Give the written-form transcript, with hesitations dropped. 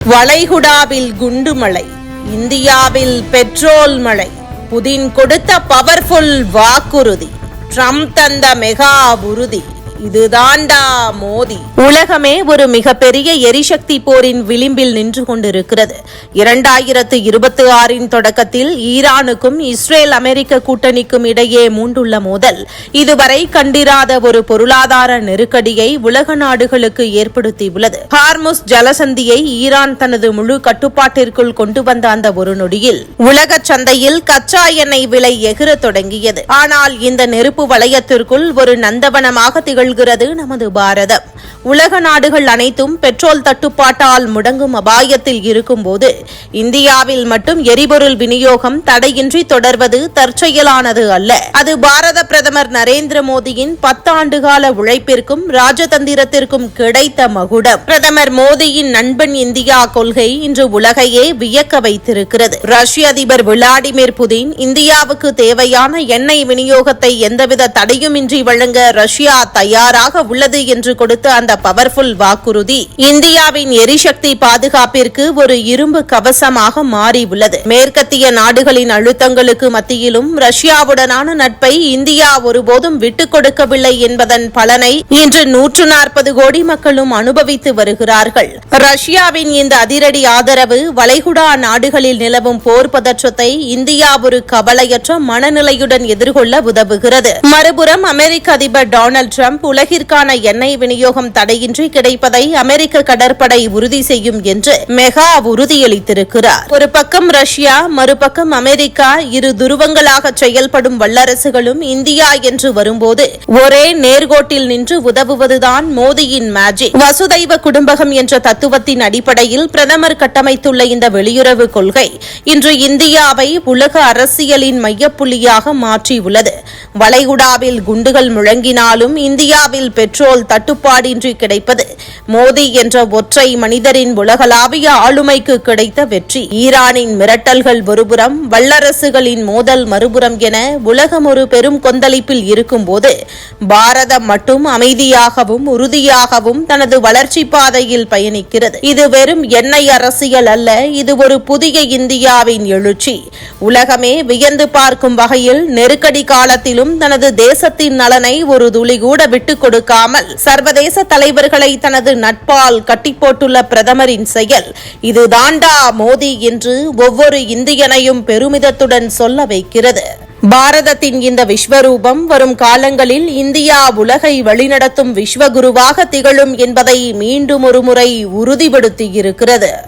வளைகுடாவில் குண்டு மழை, இந்தியாவில் பெட்ரோல் மழை. புதின் கொடுத்த பவர்ஃபுல் வாக்குறுதி, ட்ரம்ப் தந்த மெகா உறுதி. இதுதாண்டா மோடி. உலகமே ஒரு மிகப்பெரிய எரிசக்தி போரின் விளிம்பில் நின்று கொண்டிருக்கிறது. 2026 தொடக்கத்தில் ஈரானுக்கும் இஸ்ரேல் அமெரிக்க கூட்டணிக்கும் இடையே மூண்டுள்ள மோதல் இதுவரை கண்டிராத ஒரு பொருளாதார நெருக்கடியை உலக நாடுகளுக்கு ஏற்படுத்தியுள்ளது. ஹார்முஸ் ஜலசந்தியை ஈரான் தனது முழு கட்டுப்பாட்டிற்குள் கொண்டு வந்த அந்த ஒரு நொடியில் உலக சந்தையில் கச்சா எண்ணெய் விலை எகிர தொடங்கியது. ஆனால் இந்த நெருப்பு வளையத்திற்குள் ஒரு நந்தவனமாக திகழ்கிறது நமது பாரதம். உலக நாடுகள் அனைத்தும் பெட்ரோல் தட்டுப்பாட்டால் முடங்கும் அபாயத்தில் இருக்கும்போது இந்தியாவில் மட்டும் எரிபொருள் விநியோகம் தடையின்றி தொடர்வது தற்செயலானது அல்ல. அது பாரத பிரதமர் நரேந்திர மோடியின் 10 ஆண்டுகால உழைப்பிற்கும் ராஜதந்திரத்திற்கும் கிடைத்த மகுடம். பிரதமர் மோடியின் நண்பன் இந்தியா கொள்கை இன்று உலகையே வியக்க வைத்திருக்கிறது. ரஷ்ய அதிபர் விளாடிமிர் புதின் இந்தியாவுக்கு தேவையான எண்ணெய் விநியோகத்தை எந்தவித தடையுமின்றி வழங்க ரஷ்யா தயாராக உள்ளது என்று கொடுத்த அந்த பவர்ஃபுல் வாக்குறுதி இந்தியாவின் எரிசக்தி பாதுகாப்பிற்கு ஒரு இரும்பு கவசமாக மாறியுள்ளது. மேற்கத்திய நாடுகளின் அழுத்தங்களுக்கு மத்தியிலும் ரஷ்யாவுடனான நட்பை இந்தியா ஒருபோதும் விட்டுக் கொடுக்கவில்லை என்பதன் பலனை இன்று 140 கோடி மக்களும் அனுபவித்து வருகிறார்கள். ரஷ்யாவின் இந்த அதிரடி ஆதரவு வளைகுடா நாடுகளில் நிலவும் போர் பதற்றத்தை இந்தியா ஒரு கவலையற்ற மனநிலையுடன் எதிர்கொள்ள உதவுகிறது. மறுபுறம் அமெரிக்க அதிபர் டொனால்டு டிரம்ப் உலகிற்கான எண்ணெய் விநியோகம் தடையின்றி கிடைப்பதை அமெரிக்க கடற்படை உறுதி செய்யும் என்று மெகா உறுதியளித்திருக்கிறார். ஒரு பக்கம் ரஷ்யா, மறுபக்கம் அமெரிக்கா, இரு துருவங்களாக செயல்படும் வல்லரசுகளும் இந்தியா என்று வரும்போது ஒரே நேர்கோட்டில் நின்று உதவுவதுதான் மோடியின் மேஜிக். வசுதைவ குடும்பகம் என்ற தத்துவத்தின் அடிப்படையில் பிரதமர் கட்டமைத்துள்ள இந்த வெளியுறவு கொள்கை இன்று இந்தியாவை உலக அரசியலின் மையப்புள்ளியாக மாற்றியுள்ளது. வளைகுடாவில் குண்டுகள் முழங்கினாலும் இந்தியாவில் பெட்ரோல் தட்டுப்பாடின்றி கிடைப்பது மோடி என்ற ஒற்றை மனிதரின் உலகளாவிய ஆளுமைக்கு கிடைத்த வெற்றி. ஈரானின் மிரட்டல்கள் ஒருபுறம், வல்லரசுகளின் மோதல் மறுபுறம் என உலகம் ஒரு பெரும் கொந்தளிப்பில் இருக்கும்போது பாரதம் மட்டும் அமைதியாகவும் உறுதியாகவும் தனது வளர்ச்சி பாதையில் பயணிக்கிறது. இது வெறும் எண்ணெய் அரசியல் அல்ல, இது ஒரு புதிய இந்தியாவின் எழுச்சி. உலகமே வியந்து பார்க்கும் வகையில் நெருக்கடி காலத்திலும் தனது தேசத்தின் நலனை ஒரு துளி கூட விட்டுக் கொடுக்காமல் சர்வதேச தலைவர்களை தனது நட்பால் கட்டிப்போட்டுள்ள பிரதமரின் செயல் இதுதாண்டா மோடி என்று ஒவ்வொரு இந்தியனையும் பெருமிதத்துடன் சொல்ல வைக்கிறது. பாரதத்தின் இந்த விஸ்வரூபம் வரும் காலங்களில் இந்தியா உலகை வழிநடத்தும் விஸ்வகுருவாக திகழும் என்பதை மீண்டும் ஒருமுறை உறுதிப்படுத்தியிருக்கிறது.